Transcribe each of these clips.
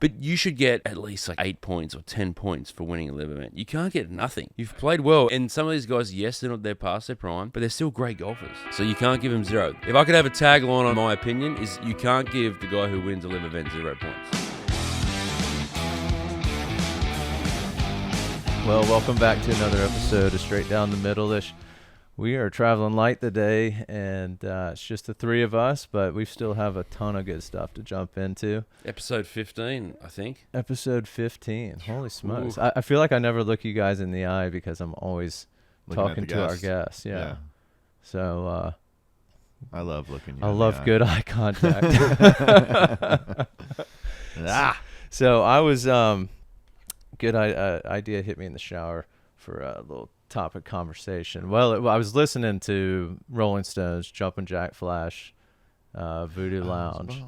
But you should get at least like 8 points or 10 points for winning a LIV event. You can't get nothing. You've played well, and some of these guys, yes, they're past their prime, but they're still great golfers. So you can't give them 0. If I could have a tagline on my opinion, is you can't give the guy who wins a LIV event 0 points. Well, welcome back to another episode of Straight Down the Middle-ish. We are traveling light today, and it's just the three of us, but we still have a ton of good stuff to jump into. Episode 15, I think. Episode 15. Holy smokes. I feel like I never look you guys in the eye because I'm always talking to our guests. Yeah. So I love looking you I in love the eye. good eye contact. So I was good idea hit me in the shower for a little topic conversation. Well, I was listening to Rolling Stones, Jumpin' Jack Flash, Voodoo Lounge,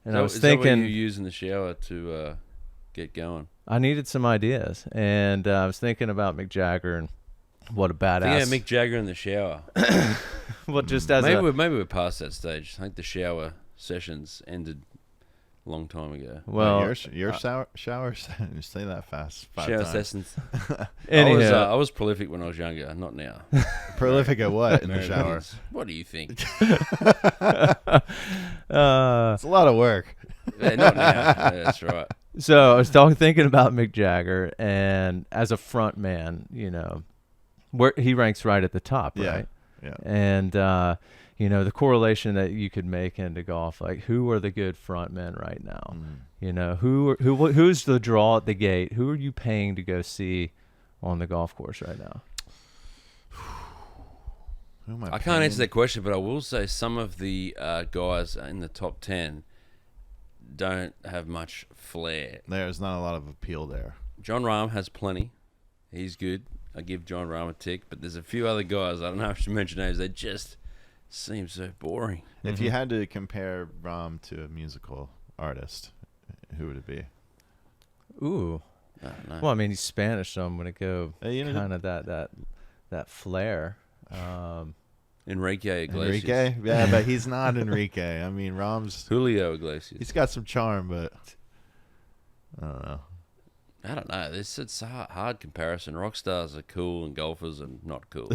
and I was thinking, is that what you use in the shower to get going? I needed some ideas, and I was thinking about Mick Jagger and what a badass. Yeah, Mick Jagger in the shower. Well, just as maybe we're past that stage. I think the shower sessions ended a long time ago. Well, your showers. You say that fast. 5 shower times. sessions. Anyhow. I was prolific when I was younger, not now. Prolific at what in the shower? What do you think? It's a lot of work. Yeah, not now. Yeah, that's right. So I was thinking about Mick Jagger, and as a front man, you know, where he ranks right at the top, right? Yeah. And you know, the correlation that you could make into golf, like who are the good front men right now? You know, who's the draw at the gate? Who are you paying to go see on the golf course right now? Who am I can't answer that question, but I will say some of the guys in the top 10 don't have much flair. There's not a lot of appeal there. John Rahm has plenty. He's good. I give John Rahm a tick, but there's a few other guys, I don't know if I should mention names, they just seem so boring. If you had to compare Rahm to a musical artist, who would it be? Ooh. I don't know. Well, I mean, he's Spanish, so I'm going to go You know, kind of that flair. Enrique Iglesias. Enrique? Yeah, but he's not Enrique. I mean, Rahm's... Julio Iglesias. He's got some charm, but... I don't know. I don't know. It's a hard comparison. Rock stars are cool and golfers are not cool.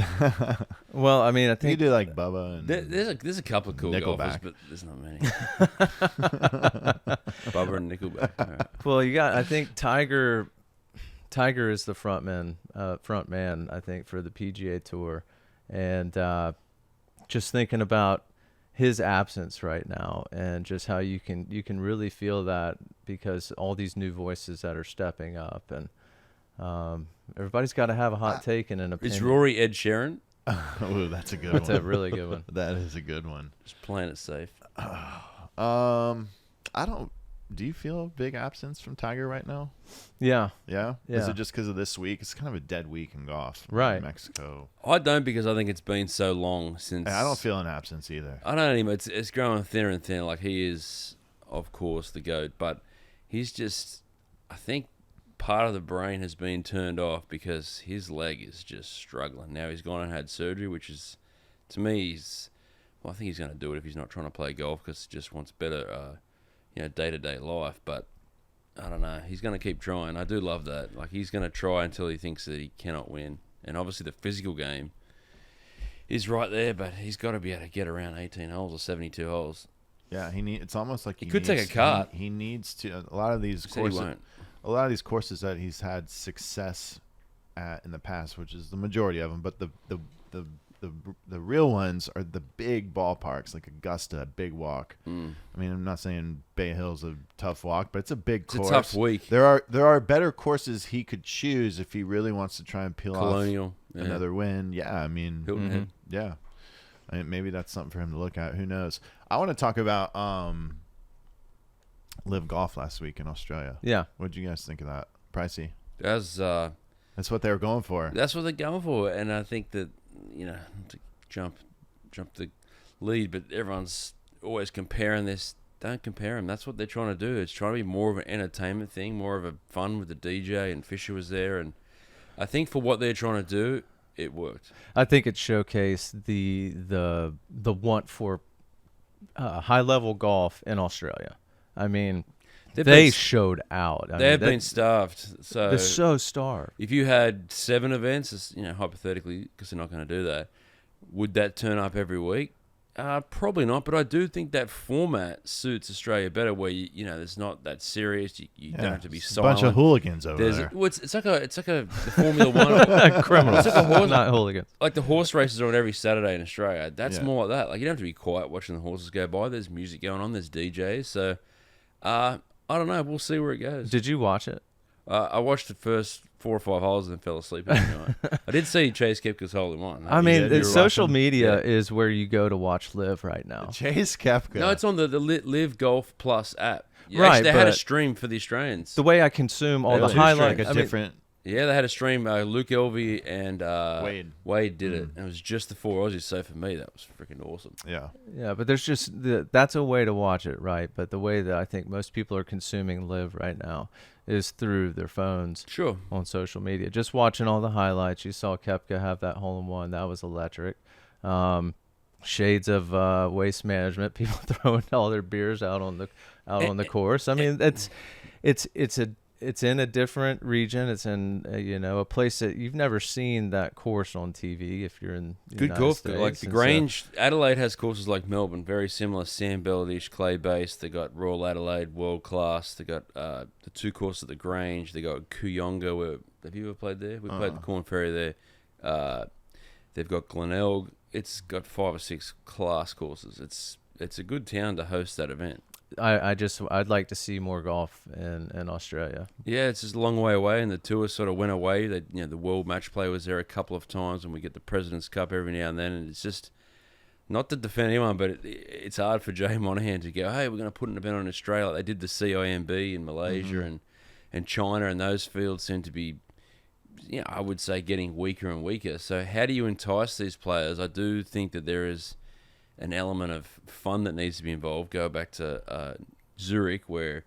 Well, I mean, I You think do like Bubba and... There's a couple of cool golfers, Nickelback. but there's not many. Bubba and Nickelback. All right. Well, I think Tiger is the front man, I think, for the PGA Tour. And just thinking about his absence right now and just how you can really feel that because all these new voices that are stepping up, and everybody's got to have a hot take and an opinion. Is Rory Ed Sheeran? Oh, that's a good That's one. a really good one. That is a good one. Just playing it safe. I don't... Do you feel a big absence from Tiger right now? Yeah. Yeah? Yeah. Is it just because of this week? It's kind of a dead week in golf. Right. In Mexico. I don't, because I think it's been so long since... I don't feel an absence either. I don't anymore. It's growing thinner and thinner. Like, he is, of course, the GOAT, but he's just... I think part of the brain has been turned off because his leg is just struggling. Now he's gone and had surgery, which is, to me, I think he's going to do it if he's not trying to play golf because he just wants better... day-to-day life, but I don't know. He's going to keep trying. I do love that. Like, he's going to try until he thinks that he cannot win. And obviously the physical game is right there, but he's got to be able to get around 18 holes or 72 holes. Yeah, it's almost like He could take a cut. He needs to. A lot of these courses that he's had success at in the past, which is the majority of them, but the real ones are the big ballparks like Augusta, Big Walk. I mean, I'm not saying Bay Hill's a tough walk, but it's a big course. It's a tough week. There are better courses he could choose if he really wants to try and peel Colonial, off another win. Yeah, I mean, Hilton Head. yeah. I mean, maybe that's something for him to look at. Who knows? I want to talk about LIV Golf last week in Australia. Yeah. What did you guys think of that? Pricey. That's what they were going for. That's what they're going for, and I think that, to jump the lead, but everyone's always comparing this. Don't compare them. That's what they're trying to do. It's trying to be more of an entertainment thing, more of a fun with the DJ, and Fisher was there, and I think for what they're trying to do, it worked. I think it showcased the want for high level golf in Australia. I mean, They showed out. They've been starved. So they're so starved. If you had 7 events, hypothetically, because they're not going to do that, would that turn up every week? Probably not, but I do think that format suits Australia better, where there's not that serious. You don't have to be silent. A bunch of hooligans over there. Well, it's like the Formula One criminals, it's like not hooligans. Like the horse races are on every Saturday in Australia. That's more like that. Like you don't have to be quiet watching the horses go by. There's music going on. There's DJs. So I don't know. We'll see where it goes. Did you watch it? I watched the first 4 or 5 holes and then fell asleep every night. I did see Chase Koepka's hole in one. I mean, social media is where you go to watch LIV right now. Chase Koepka. No, it's on the LIV Golf Plus app. Right, actually, they had a stream for the Australians. The way I consume all the highlights. Like a different. Yeah, they had a stream. Luke Elvey and Wade did it. And it was just the 4 Aussies. So for me, that was freaking awesome. Yeah. Yeah, but there's just that's a way to watch it, right? But the way that I think most people are consuming LIV right now is through their phones. Sure. On social media. Just watching all the highlights. You saw Koepka have that hole-in-one. That was electric. Shades of waste management. People throwing all their beers out on the course. I mean, it's in a different region. It's in a place that you've never seen that course on TV. If you're in the good United golf, States. like the Grange, Adelaide has courses like Melbourne, very similar, sand-belledish, clay-based. They got Royal Adelaide, world class. They got the 2 courses at the Grange. They got Kooyonga. Have you ever played there? We played the Korn Ferry there. They've got Glenelg. It's got 5 or 6 class courses. It's a good town to host that event. I'd like to see more golf in Australia. Yeah, it's just a long way away, and the tour sort of went away. The World Match Play was there a couple of times, and we get the President's Cup every now and then, and it's just not to defend anyone, but it's hard for Jay Monahan to go, hey, we're going to put an event on Australia. They did the CIMB in Malaysia and China, and those fields seem to be, I would say, getting weaker and weaker. So how do you entice these players? I do think that there is an element of fun that needs to be involved. Go back to Zurich, where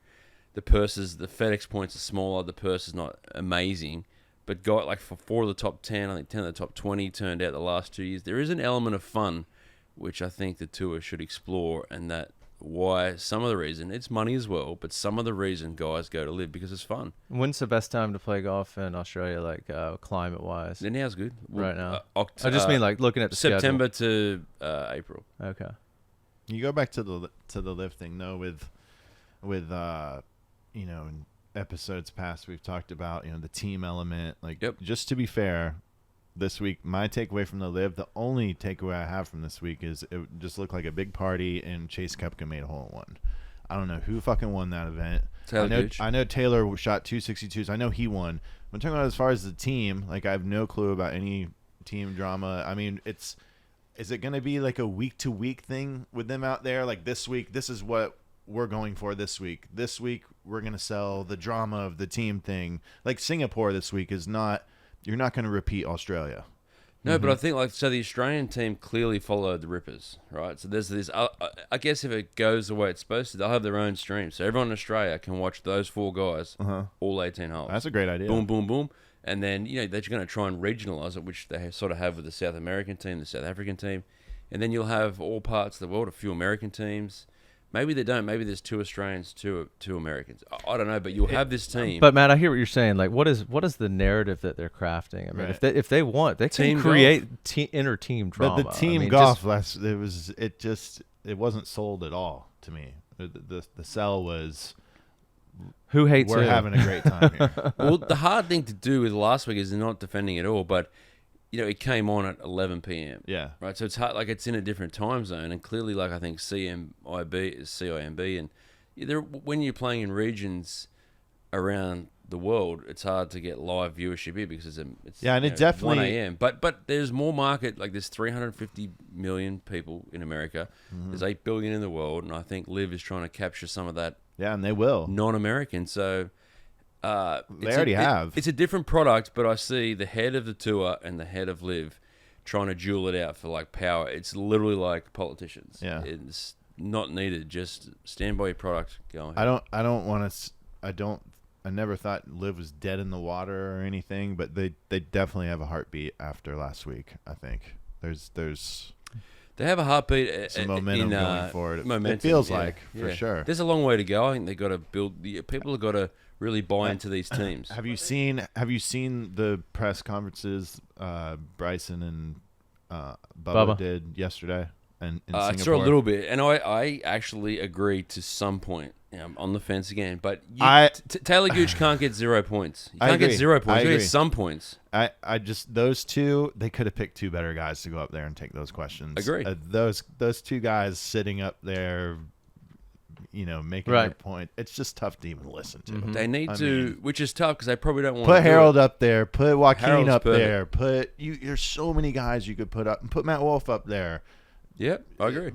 the FedEx points are smaller, the purse is not amazing, but got like for 4 of the top 10, I think 10 of the top 20 turned out the last 2 years. There is an element of fun, which I think the tour should explore, and that why some of the reason, it's money as well, but some of the reason guys go to LIV because it's fun. When's the best time to play golf in Australia, like climate-wise? Then now's good. Right now. I just mean like looking at the September schedule. to April. Okay. You go back to the LIV thing though, with in episodes past we've talked about the team element. Like, just to be fair, this week my takeaway from the LIV, the only takeaway I have from this week is it just looked like a big party, and Chase Koepka made a hole-in-one. I don't know who fucking won that event. I know Taylor shot 262s. I know he won. I'm talking about as far as the team. Like, I have no clue about any team drama. I mean, is it going to be like a week-to-week thing with them out there? Like, this week, this is what we're going for this week. This week, we're going to sell the drama of the team thing. Like, Singapore this week is not... You're not going to repeat Australia. No, but I think the Australian team clearly followed the Rippers, right? So there's this. I guess if it goes the way it's supposed to, they'll have their own stream, so everyone in Australia can watch those 4 guys all 18 holes. That's a great idea. Boom, boom, boom, and then they're going to try and regionalize it, which they sort of have with the South American team, the South African team, and then you'll have all parts of the world, a few American teams. Maybe they don't. Maybe there's 2 Australians, 2 Americans. I don't know, but you'll have this team. But Matt, I hear what you're saying. Like, what is the narrative that they're crafting? I mean, if they want, they can create inter-team drama. But the team golf, it wasn't sold at all to me. The sell was, who hates we're having a great time here. Well, the hard thing to do with last week is not defending at all, but it came on at 11 p.m. Yeah. Right. So it's hard, like it's in a different time zone, and clearly, like I think CIMB is CIMB, and when you're playing in regions around the world, it's hard to get live viewership here because it's and it definitely 1 a.m. But there's more market. Like there's 350 million people in America. There's 8 billion in the world, and I think LIV is trying to capture some of that. Yeah, and they will. Non-American, so. They already have. It's a different product, but I see the head of the tour and the head of LIV trying to duel it out for like power. It's literally like politicians. Yeah, it's not needed. Just stand by your product. Go ahead. I never thought LIV was dead in the water or anything, but they definitely have a heartbeat after last week. I think there's They have a heartbeat. Some momentum going forward. Momentum, it feels like, for sure. There's a long way to go. I think they've got to build. People have got to really buy into these teams. Have you seen the press conferences Bryson and Bubba did yesterday? And in I Singapore? saw a little bit, and I actually agree to some point. I'm on the fence again, but Taylor Gooch can't get 0 points. You can't get 0 points. You get some points. I just those two. They could have picked two better guys to go up there and take those questions. Agree. Those two guys sitting up there, making their point. It's just tough to even listen to. Mm-hmm. They need to, which is tough because they probably don't want to put Harold up there, put Joaquin Harold's up there, perfect. There's so many guys you could put up, and put Matt Wolff up there. Yep, I agree.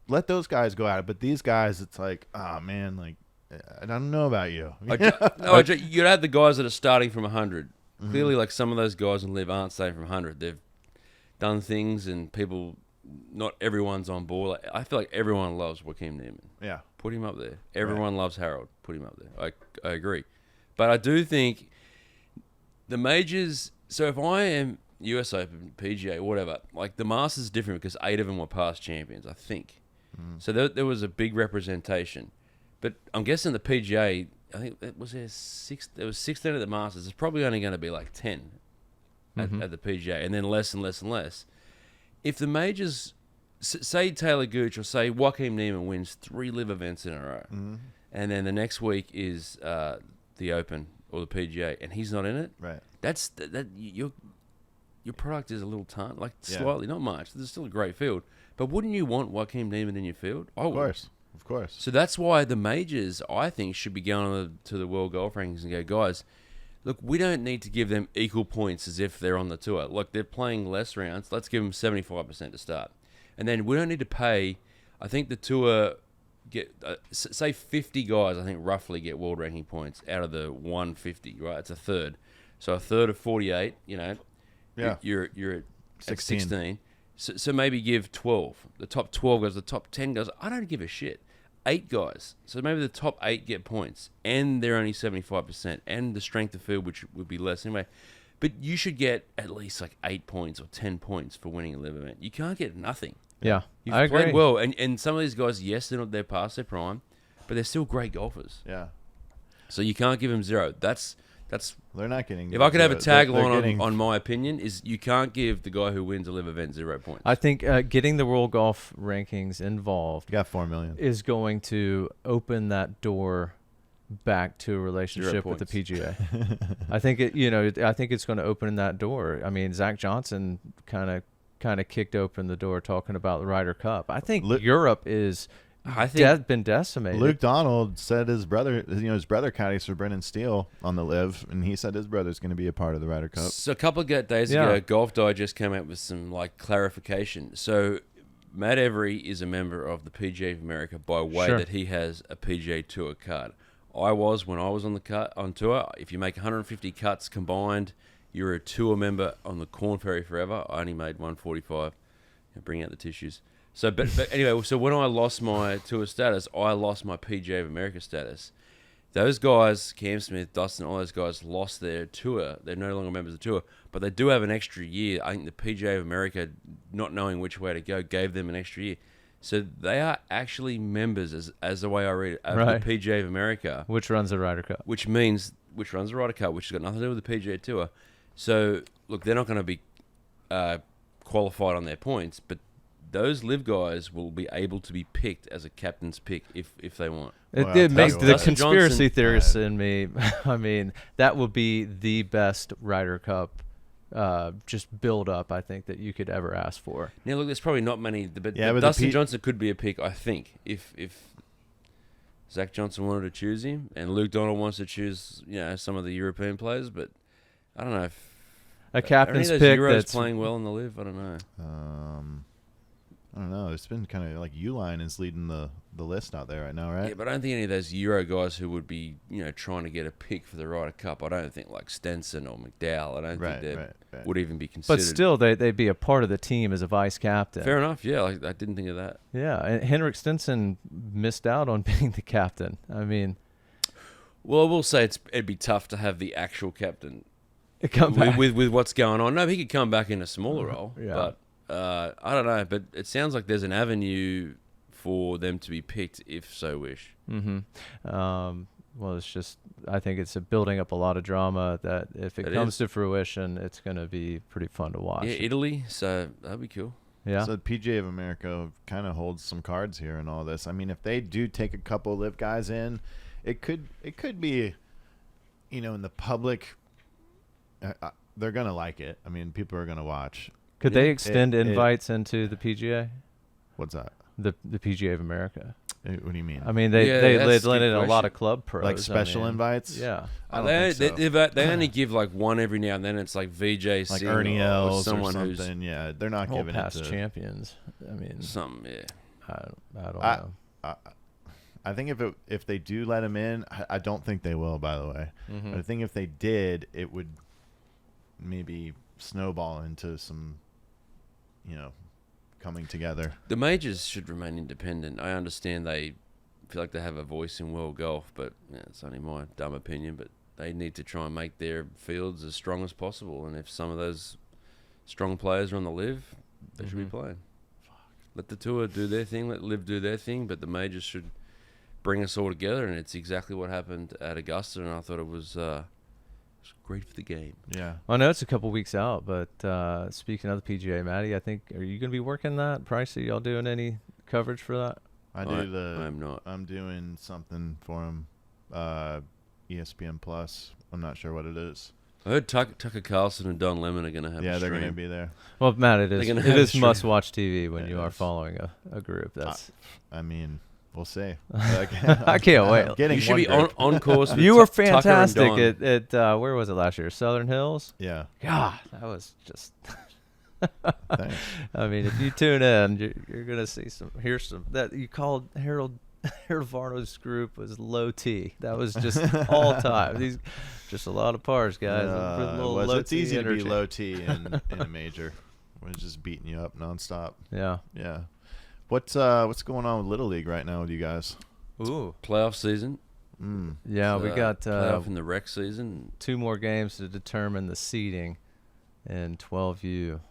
Let those guys go at it, but these guys, it's like, oh man, like I don't know about you. You'd have the guys that are starting from 100. Mm-hmm. Clearly, like some of those guys in LIV aren't starting from 100. They've done things, and people, not everyone's on board. Like, I feel like everyone loves Joaquin Niemann. Yeah, put him up there. Everyone loves Harold. Put him up there. I agree, but I do think the majors. So if I am US Open, PGA, whatever, like the Masters is different because 8 of them were past champions, I think. So there was a big representation. But I'm guessing the PGA, I think there was 16 at the Masters. It's probably only going to be like 10 at the PGA, and then less and less and less. If the majors, say Taylor Gooch or say Joaquin Niemann wins 3 LIV events in a row, and then the next week is the Open or the PGA, and he's not in it, right? That's your product is a little slightly, not much. There's still a great field. But wouldn't you want Joaquin Niemann in your field? Of course. So that's why the majors, I think, should be going to the World Golf Rankings and go, guys, look, we don't need to give them equal points as if they're on the tour. Look, they're playing less rounds. Let's give them 75% to start. And then we don't need to pay, I think the tour, say 50 guys, I think roughly get world ranking points out of the 150, right? It's a third. So a third of 48, you're at 16. So maybe give 12. The top 12 goes, the top 10 goes. I don't give a shit. 8 guys. So maybe the top 8 get points, and they're only 75%, and the strength of field, which would be less anyway. But you should get at least like 8 points or 10 points for winning a LIV event. You can't get nothing. Yeah, You've I played agree. well, and some of these guys, yes, they're past their prime, but they're still great golfers. Yeah. So you can't give them 0. That's they're not getting. If I could have a tagline on my opinion, is you can't give the guy who wins a LIV event 0 points. I think getting the World Golf Rankings involved, got 4 million, is going to open that door back to a relationship with the PGA. I think I think it's going to open that door. I mean, Zach Johnson kind of kicked open the door talking about the Ryder Cup. I think Europe is. Been decimated. Luke Donald said his brother caddies for Brendan Steele on the LIV, and he said his brother's going to be a part of the Ryder Cup. So a couple of days ago, Golf Digest came out with some clarification. So Matt Every is a member of the PGA of America by way that he has a PGA Tour card. When I was on tour. If you make 150 cuts combined, you're a tour member on the Korn Ferry forever. I only made 145. Bring out the tissues. So, but anyway, so when I lost my tour status, I lost my PGA of America status. Those guys, Cam Smith, Dustin, all those guys lost their tour. They're no longer members of the tour, but they do have an extra year. I think the PGA of America, not knowing which way to go, gave them an extra year. So they are actually members, as the way I read it, of the PGA of America. Which runs the Ryder Cup. Which runs the Ryder Cup, which has got nothing to do with the PGA Tour. So, look, they're not going to be qualified on their points, but those LIV guys will be able to be picked as a captain's pick if they want. It makes the conspiracy theorists in me. I mean, that would be the best Ryder Cup just build up, I think, that you could ever ask for. Now, look, there's probably not many, but Dustin Johnson could be a pick, I think, if Zach Johnson wanted to choose him, and Luke Donald wants to choose, some of the European players, but I don't know if a captain's pick Euros that's playing well in the LIV. I don't know. I don't know. It's been kind of like Uline is leading the list out there right now, right? Yeah, but I don't think any of those Euro guys who would be, trying to get a pick for the Ryder Cup. I don't think like Stenson or McDowell. I don't think they would even be considered. But still, they'd be a part of the team as a vice captain. Fair enough. Yeah, I didn't think of that. Yeah, and Henrik Stenson missed out on being the captain. I mean, well, I will say it'd be tough to have the actual captain come back with what's going on. No, he could come back in a smaller role, but. I don't know, but it sounds like there's an avenue for them to be picked if so wish. Well, it's just, I think it's building up a lot of drama that if it comes to fruition, it's going to be pretty fun to watch. Yeah, Italy, so that'd be cool. Yeah. So the PGA of America kind of holds some cards here in all this. I mean, if they do take a couple LIV guys in, it could be, in the public, they're going to like it. I mean, people are going to watch. Could they extend invites into the PGA? What's that? The PGA of America. What do you mean? I mean, they let in a lot of club pros. Like special invites? Yeah. I don't think so. They only give like one every now and then. It's like VJ like Ernie Els or someone something. Yeah, they're not giving past it to champions. I mean, something. Yeah. I don't know. I think if they do let him in, I don't think they will, by the way. But I think if they did, it would maybe snowball into some, coming together. The majors should remain independent. I understand they feel like they have a voice in world golf, but it's only my dumb opinion. But they need to try and make their fields as strong as possible. And if some of those strong players are on the LIV, they should be playing. Let the tour do their thing. Let LIV do their thing. But the majors should bring us all together. And it's exactly what happened at Augusta. And I thought it was great for the game. Yeah. I know it's a couple weeks out, but speaking of the PGA, Matty, I think, are you going to be working that? Pricey, y'all doing any coverage for that? I'm not. I'm doing something for him, ESPN Plus. I'm not sure what it is. I heard Tucker Carlson and Don Lemon are going to have a they're stream. going to be there. Well, Matt, it is must-watch TV when you are is. following a group. That's. I mean, we'll see. I can't wait. You should be on course with You were Tucker and fantastic Don. at where was it last year? Southern Hills? Yeah. God, that was just. Thanks. I mean, if you tune in, you're gonna see hear some that you called Harold Varno's group was low T. That was just all time. These just a lot of pars, guys. It's easy to be low T in a major. We're just beating you up nonstop. Yeah. Yeah. What's going on with Little League right now with you guys? Ooh. Playoff season. Yeah, we got playoff in the rec season. 2 more games to determine the seeding in 12U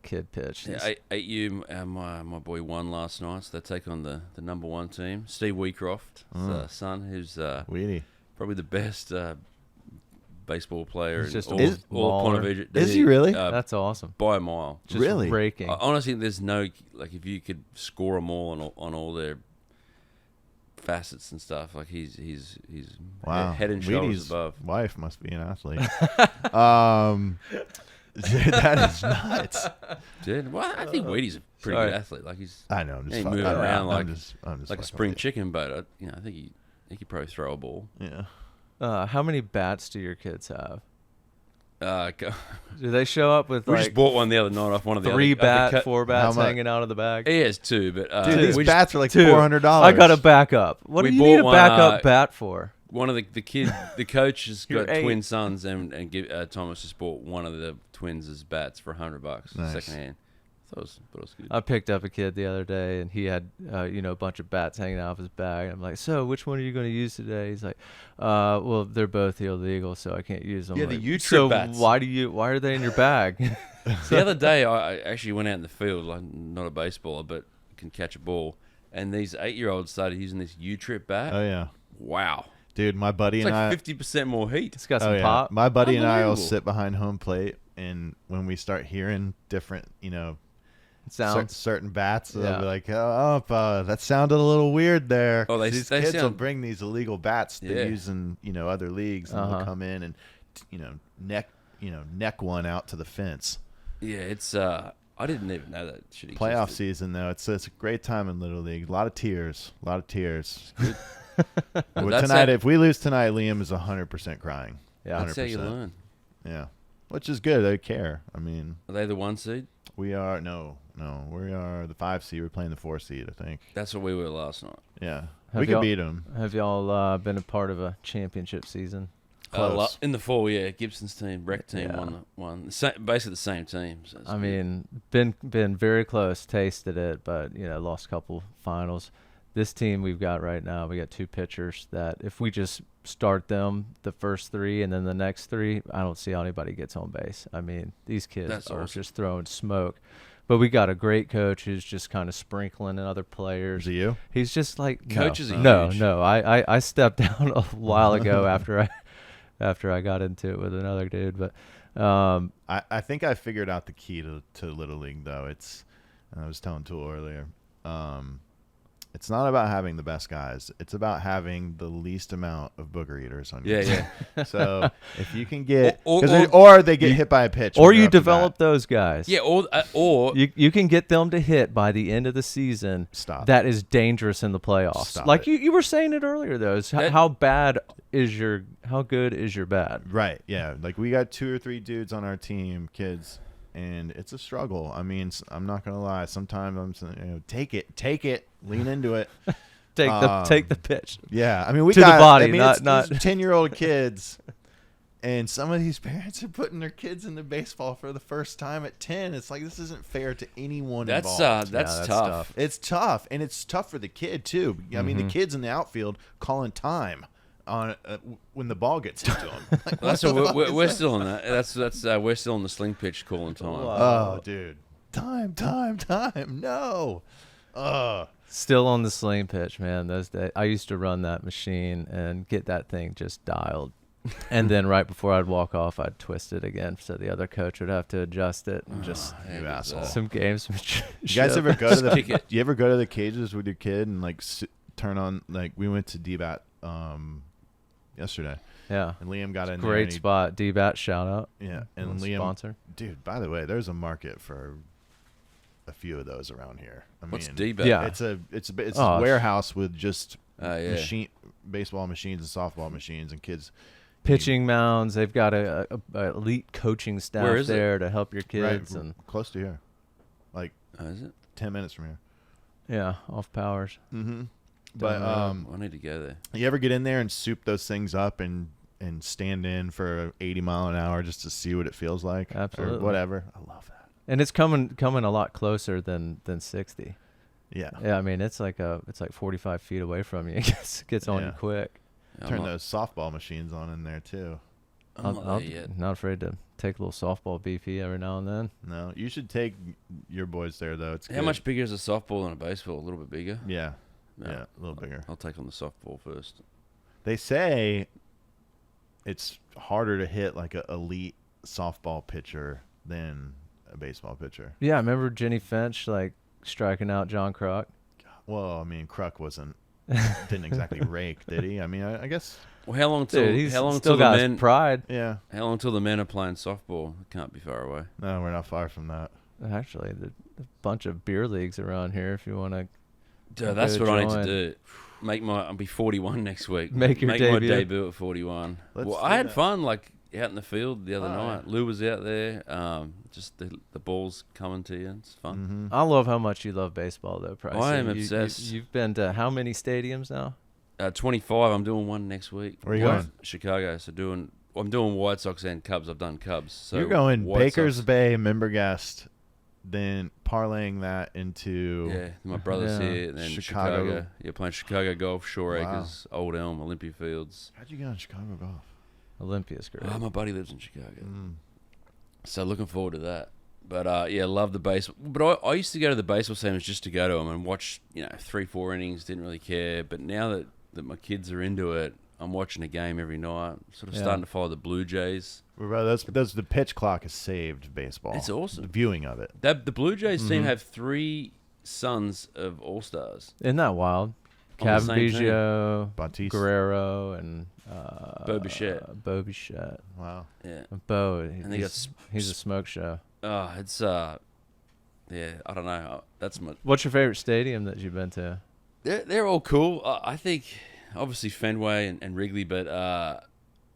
kid pitch. Yeah, 8U, my boy won last night, so they take on the number 1 team. Steve Wheatcroft's son, who's probably the best baseball player in all Point of Egypt. Is he really? That's awesome. By a mile. Just really? Raking. I honestly, there's no, like, if you could score them all on all their facets and stuff, like he's wow. head and shoulders Wheaty's above. Wife must be an athlete. Dude, that is nuts. Dude, well, I think Wheaty's a pretty good athlete. Like I know. I'm just moving around like a spring chicken, but I think he could probably throw a ball. Yeah. How many bats do your kids have? Do they show up with we just bought one the other night off one of the 4 bats hanging out of the bag? He has 2, but dude, these bats are like $400. I got a backup. What do you need a backup bat for? One of the coach has got twin sons, and Thomas just bought one of the twins' bats for $100 secondhand. That was good. I picked up a kid the other day, and he had a bunch of bats hanging out of his bag. I'm like, so which one are you going to use today? He's like, well, they're both illegal, so I can't use them. Yeah, like, the U-trip bats. Why are they in your bag? The other day, I actually went out in the field. Like, not a baseballer, but can catch a ball. And these 8-year-olds started using this U-trip bat. Oh yeah. Wow. Dude, my buddy it's and like I 50% more heat. It's got some pop. My buddy and I will sit behind home plate, and when we start hearing different, sounds, certain bats, they'll be like, that sounded a little weird there. Oh, these kids will bring these illegal bats they use in other leagues, and they'll come in and neck one out to the fence. Yeah, it's I didn't even know that shit existed. Playoff season though, it's a great time in Little League. A lot of tears. Tonight, if we lose tonight, Liam is 100% crying. Yeah, 100%. That's how you learn. Yeah, which is good. They care. I mean, are they the 1 seed? We are no. We are the 5 seed. We're playing the 4 seed, I think. That's what we were last night. Yeah, we could beat them. Have y'all been a part of a championship season? Close. In the fall, yeah. Gibson's team, rec team, won. Basically the same team. So I mean, been very close, tasted it, but lost a couple finals. This team we've got right now, we got 2 pitchers that if we just start them the first 3 and then the next 3, I don't see how anybody gets on base. I mean, these kids are just throwing smoke. But we got a great coach who's just kind of sprinkling in other players. Is it you? He's just like Coaches are no, huge. no. I stepped down a while ago after I got into it with another dude. But I think I figured out the key to Little League, though. And I was telling Tool earlier, it's not about having the best guys. It's about having the least amount of booger eaters on your team. Yeah. So if you can get, or they get hit by a pitch, or you develop those guys. Yeah, or you can get them to hit by the end of the season. Stop. That is dangerous in the playoffs. Stop like it. you were saying it earlier, though. Is how good is your bad? Right. Yeah. Like we got 2 or 3 dudes on our team, kids, and it's a struggle. I mean, I'm not gonna lie. Sometimes I'm saying, take it, lean into it. Take the pitch. Yeah. I mean, we to got the body, I mean, not it's 10-year-old kids. And some of these parents are putting their kids into baseball for the first time at 10. It's like, this isn't fair to anyone involved. That's tough. It's tough, and it's tough for the kid too. I mean, the kid's in the outfield calling time on when the ball gets hit to him. Like, That's what we're still on that. That's we're still on the sling pitch calling time. Oh, dude, time. No. Still on the sling pitch, man. Those days, I used to run that machine and get that thing just dialed. And then right before I'd walk off, I'd twist it again, so the other coach would have to adjust it and just You asshole. some games. You guys ever go to the? You ever go to the cages with your kid and like turn on? Like we went to DBAT yesterday. Yeah, And Liam got in there. great and spot. DBAT shout out. Yeah, and Liam, sponsor. dude. By the way, there's a market for a few of those around here. I What's mean, D-bat? Yeah. it's a warehouse with just Yeah. baseball machines and softball machines and kids. Pitching mounds. They've got a elite coaching staff Where is it? there to help your Right, kids and close to here, like Is it? 10 minutes from here. yeah, off powers. Mm-hmm. But I need to go there. you ever get in there and soup those things up and stand in for 80 mile an hour just to see what it feels like? Absolutely. Or whatever. I love that. And it's coming a lot closer than 60. Yeah. Yeah, I mean it's like 45 feet away from you. It gets on you Yeah. quick. Turn those softball machines on in there too. I'm not there yet. Not afraid to take a little softball BP every now and then. No, you should take your boys there though. It's How good. much bigger is a softball than a baseball? A little bit bigger. Yeah. No. Yeah, a little bigger. I'll take on the softball first. They say it's harder to hit like an elite softball pitcher than a baseball pitcher. Yeah, I remember Jenny Finch like striking out John Kruk. Well, I mean, Kruk didn't exactly rake, did he? I mean, I guess. Well, how long till Dude, he's how long still till the got men? his pride. Yeah. How long till the men are playing softball? It can't be far away. No, we're not far from that. Actually, there's a bunch of beer leagues around here if you want to. Dude, that's Go what I need join. to do. I'll be 41 next week. Make your my debut. debut at 41. Let's Well, do I had that. fun, like out in the field the other Oh, night. yeah. Lou was out there. Just the balls coming to you. It's fun. Mm-hmm. I love how much you love baseball, though, Price. I am obsessed. You've been to how many stadiums now? 25. I'm doing one next week. Where are you White- going? Chicago. So I'm doing White Sox and Cubs. I've done Cubs. So You're going White Baker's Sox- Bay member guest, then parlaying that into Yeah, my brother's Yeah. here, and then Chicago. Chicago. Yeah, playing Chicago Golf, Shore Wow. Acres, Old Elm, Olympia Fields. How'd you get on Chicago Golf? Olympia's great. Oh, my buddy lives in Chicago, Mm. so looking forward to that. But yeah, love the baseball. But I used to go to the baseball stadiums just to go to them and watch, 3-4 innings. Didn't really care. But now that my kids are into it, I'm watching a game every night. Sort of Yeah. starting to follow the Blue Jays. Well, bro, that's the pitch clock has saved baseball. It's awesome. The viewing of it. The Blue Jays team Mhm. have 3 sons of All Stars. Isn't that wild? On the same team. Biggio, Bautista. Guerrero, and Bo Bichette. Bo Bichette. Wow. Yeah. Bo, And they got he's a smoke show. Oh, it's yeah. I don't know. That's my. What's your favorite stadium that you've been to? They're all cool. I think obviously Fenway and Wrigley, but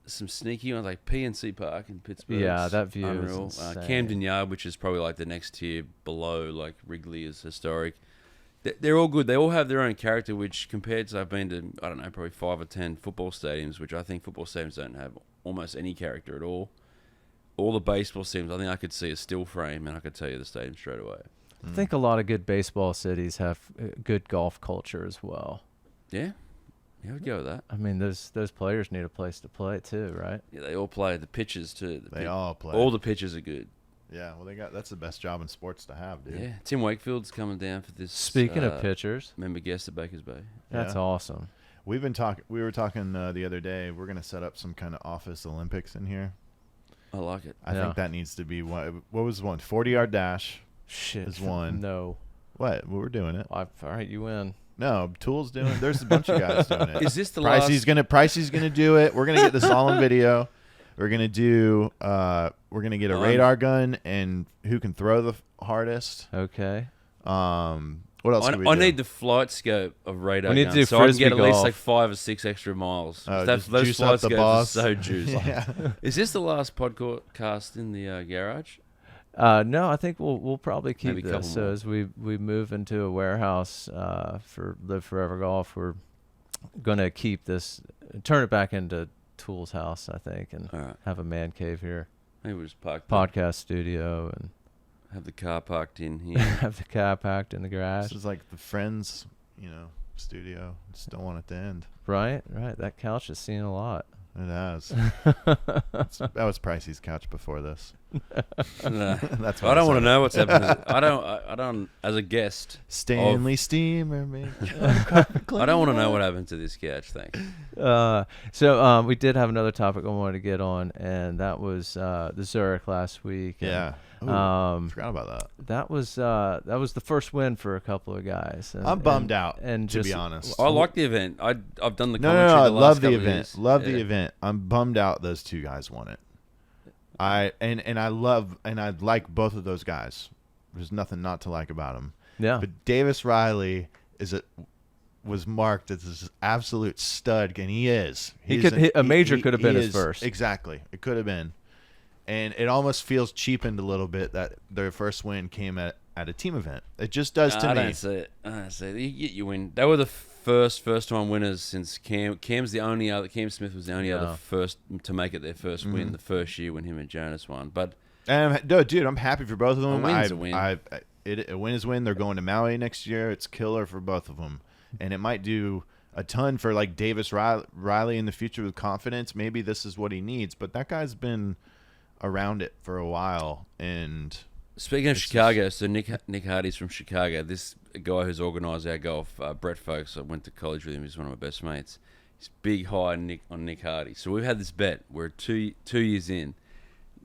some sneaky ones like PNC Park in Pittsburgh. Yeah, that view is unreal. insane. Camden Yard, which is probably like the next tier below, like Wrigley is historic. They're all good. They all have their own character, which compared to I've been to, I don't know, probably 5 or 10 football stadiums, which I think football stadiums don't have almost any character at all. All the baseball stadiums, I think I could see a still frame and I could tell you the stadium straight away. I think a lot of good baseball cities have good golf culture as well. Yeah, I'd go with that. I mean, those players need a place to play too, right? Yeah, they all play the pitches too. They all play. All the pitches are good. Yeah, well, that's the best job in sports to have, dude. Yeah, Tim Wakefield's coming down for this. Speaking of pitchers, member guest at Baker's Bay. That's awesome. We were talking the other day. We're gonna set up some kind of office Olympics in here. I like it. I think that needs to be one. What was one? 40-yard dash. Shit. Is one. No. What? Well, we're doing it. All right, you win. No, Tool's doing it. There's a bunch of guys doing it. Is this the Pricey's gonna do it. We're gonna get this all on video. We're gonna do. We're gonna get a radar gun and who can throw the hardest. Okay. What else? I need the flight scope of radar. We need guns, to do so I can get at frisbee least golf. like 5 or 6 extra miles. Just those juice flight up the scopes boss. are so juiced. Yeah. Is this the last podcast in the garage? No, I think we'll probably keep Maybe a couple this. So more. as we move into a warehouse for Live Forever Golf, we're gonna keep this, turn it back into Tool's house, I think, and All right. have a man cave here, Maybe we'll just park podcast studio, and have the car parked in here. have the car packed in the garage. This is like the Friends, studio. Just don't want it to end. Right. That couch has seen a lot. It has. That was Pricey's couch before this. No. That's I don't want to know what's happening. I don't. As a guest, Stanley Steamer, man. I don't want to know what happened to this couch. Thanks. So we did have another topic I wanted to get on, and that was the Zurich last week. Yeah. And, Ooh, forgot about that. that was the first win for a couple of guys. And, I'm bummed out, and to be just- honest. I like the event. I've done the No, commentary. I the last love the couple of event. years. Love the Yeah. event. I'm bummed out those two guys won it. I like both of those guys. There's nothing not to like about them. Yeah. But Davis Riley was marked as this absolute stud, and he is. A major could have been his first. Exactly, it could have been, and it almost feels cheapened a little bit that their first win came at a team event. It just does to I me. don't see it. You get your win. They were the first time winners since Cam. Cam Smith was the only other first to make it their first win the first year when him and Jonas won. But Dude, I'm happy for both of them. A win's a win. A win is a win. They're going to Maui next year. It's killer for both of them, and it might do a ton for like Davis Riley in the future with confidence. Maybe this is what he needs. But that guy's been around it for a while. And speaking of Chicago, so Nick Hardy's from Chicago. This guy who's organised our golf, Brett Folks. I went to college with him. He's one of my best mates. He's big high on Nick Hardy. So we've had this bet. We're 2 years in,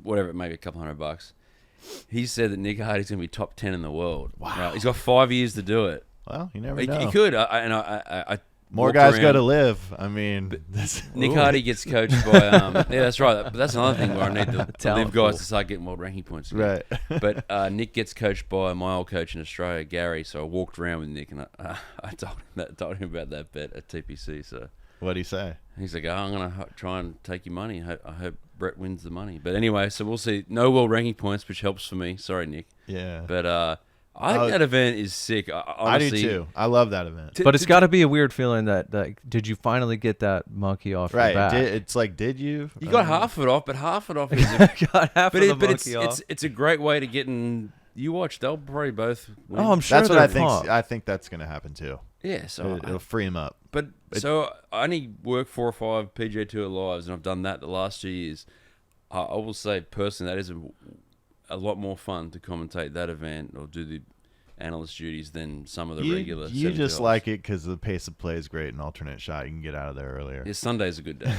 whatever, maybe a couple $100. He said that Nick Hardy's going to be top 10 in the world. Wow. Right? He's got 5 years to do it. well, you never know. He could. I More walked guys around. got to live. I mean, Nick Hardy gets coached by yeah, that's right. But that's another thing where I need the Talent live guys pool. to start getting more ranking points again. Right. But Nick gets coached by my old coach in Australia, Gary. So I walked around with Nick and I told him about that bet at TPC. So What'd he say? he's like, I'm gonna try and take your money. I hope Brett wins the money. But anyway, so we'll see. No world ranking points, which helps for me. Sorry, Nick. Yeah. But I think that event is sick. I Honestly, do too. I love that event. But it's got to be a weird feeling that did you finally get that monkey off your Right. back? It's like, did you? You got half of it off, but half of it off is got half of the monkey off. it's a great way to get in. You watch, they'll probably both win. Oh, I'm sure That's what I they're think. pumped. I think that's going to happen too. Yeah, so It'll free him up. but so I only work 4 or 5 PGA Tour lives, and I've done that the last 2 years. I will say personally, that is a lot more fun to commentate that event or do the analyst duties than some of the regular. You 70 just holes. like it because the pace of play is great and alternate shot. You can get out of there earlier. Yeah, Sunday's a good day.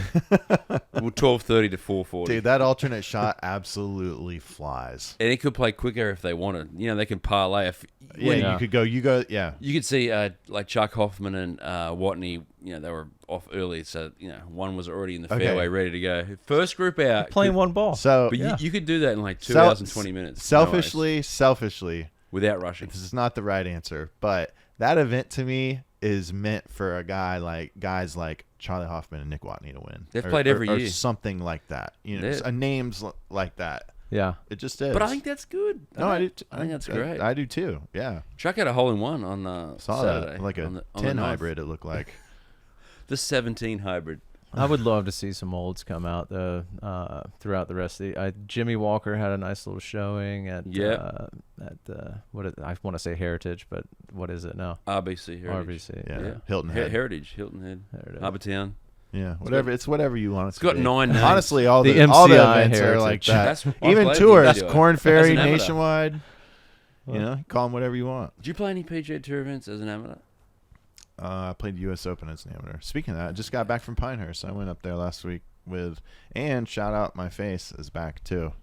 Well, 12:30 to 4:40. Dude, that alternate shot absolutely flies. And it could play quicker if they wanted. You know, they can parlay. Yeah, you could go. Yeah. You could see like Chuck Hoffman and Watney. You know, they were off early, so one was already in the fairway, ready to go. First group out, playing one ball. So, but you could do that in like 2 hours and 20 minutes. Selfishly, without rushing. this is not the right answer, but that event to me is meant for guys like Charlie Hoffman and Nick Watney to win. They've played every or year. something like that. Names like that. Yeah. It just is. But I think that's good. I do. I think that's great. I do too. Yeah. Chuck had a hole in one on Saw Saturday. that like a on the 10 ninth. hybrid. It looked like. The 17 hybrid. I would love to see some olds come out though throughout the rest of the. Jimmy Walker had a nice little showing at what is, I want to say Heritage, but what is it now? RBC Heritage. RBC. Yeah. Hilton Head. Hilton Head. Heritage. Harbour Town. Yeah, whatever. It's whatever you want. It's got 9 names. Honestly, all The the MCI events are heritage. like that. I Even played tours, the Korn Ferry, as an amateur. Nationwide. You know, call them whatever you want. Did you play any PGA Tour events as an amateur? I played U.S. Open as an amateur. Speaking of that, I just got back from Pinehurst. I went up there last week and shout out, my face is back too.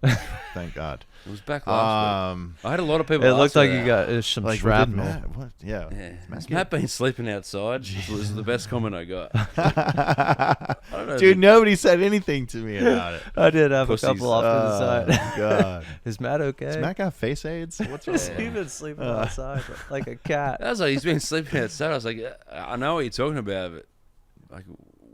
Thank God. It was back last week. I had a lot of people. It looked ask me like that. you got some Like, shrapnel. What? Yeah. Has Matt been sleeping outside? Was the best comment I got. I don't know, Dude, nobody said anything to me about it. I did have Pussies. a couple off to the side. God. Is Matt okay? Does Matt got face aids? What's wrong? He's been sleeping outside like a cat. I was like, he's been sleeping outside. I was like, I know what you're talking about, but like,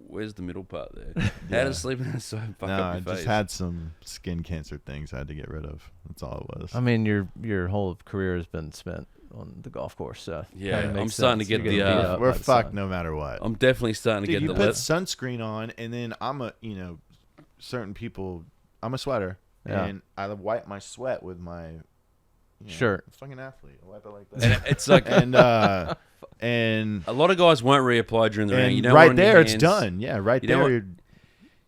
where's the middle part there? How does sleeping outside fuck No, up I your face? just had some skin cancer things I had to get rid of. That's all it was. I mean, your whole career has been spent on the golf course, so Yeah, kinda I'm makes starting to sense. get You're the, getting beat up We're by the fucked sun. no matter what. I'm definitely starting to Dude, get you the put lip. sunscreen on, and then I'm a sweater, Yeah. and I wipe my sweat with my Shirt. Fucking athlete. I wipe it like And that. it's like and a lot of guys won't reapply during the round. You don't right want on your there, it's hands. done. Yeah, right You don't there. want-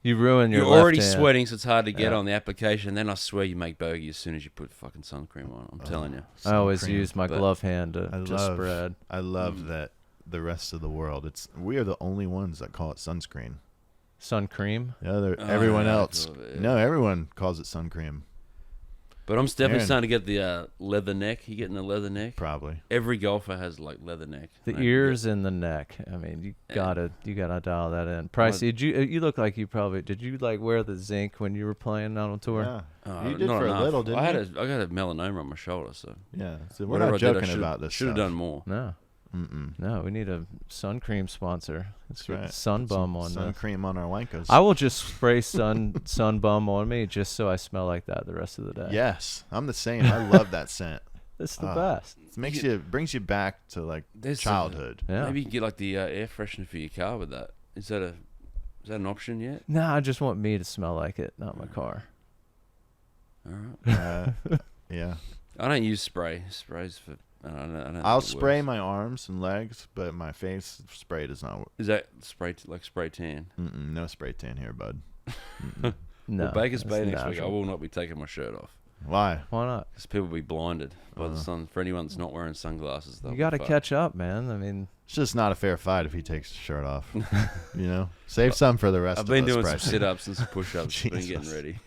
You ruin your You're left already hand. sweating, so it's hard to get Yeah. on the application. Then I swear you make bogey as soon as you put fucking sun cream on. I'm telling you. I always Sun cream. use my But glove hand to I just love, spread. I love that the rest of the world. We are the only ones that call it sunscreen. Sun cream. Everyone yeah, else. cool, yeah. No, everyone calls it sun cream. But I'm definitely Aaron. starting to get the leather neck. You getting the leather neck? Probably. Every golfer has like leather neck. The Right? ears and the neck. I mean, you gotta dial that in. Pricey, you look like you did you like wear the zinc when you were playing out on tour? Yeah. Oh, You did not for enough. a little, didn't you? I got a melanoma on my shoulder, so Yeah. So we're whatever not I did, I joking should've- about this. Should have stuff. done more. No, Mm-mm. no, we need a sun cream sponsor. Let's That's get right. sun bum on sun this. cream on our wankos. I will just spray sun bum on me just so I smell like that the rest of the day. Yes, I'm the same. I love that scent. It's the best. It brings you back to like There's childhood. Yeah. Maybe you can get like the air freshener for your car with that. Is that an option yet? No, I just want me to smell like it, not my car. All right. Yeah. I don't use spray. Sprays for. I don't I'll think it spray works. my arms and legs, but my face spray does not work. Is that spray like spray tan? No spray tan here, bud. No. Well, Baker's it's Bay next week. I natural. will not be taking my shirt off Why? Why not? because people will be blinded by the sun. For anyone that's not wearing sunglasses, You got to to catch up, man. I mean, It's just not a fair fight if he takes his shirt off. You know, save some for the rest. I've been of us, doing some Bryson. sit-ups and some push-ups. Been getting Jesus. ready.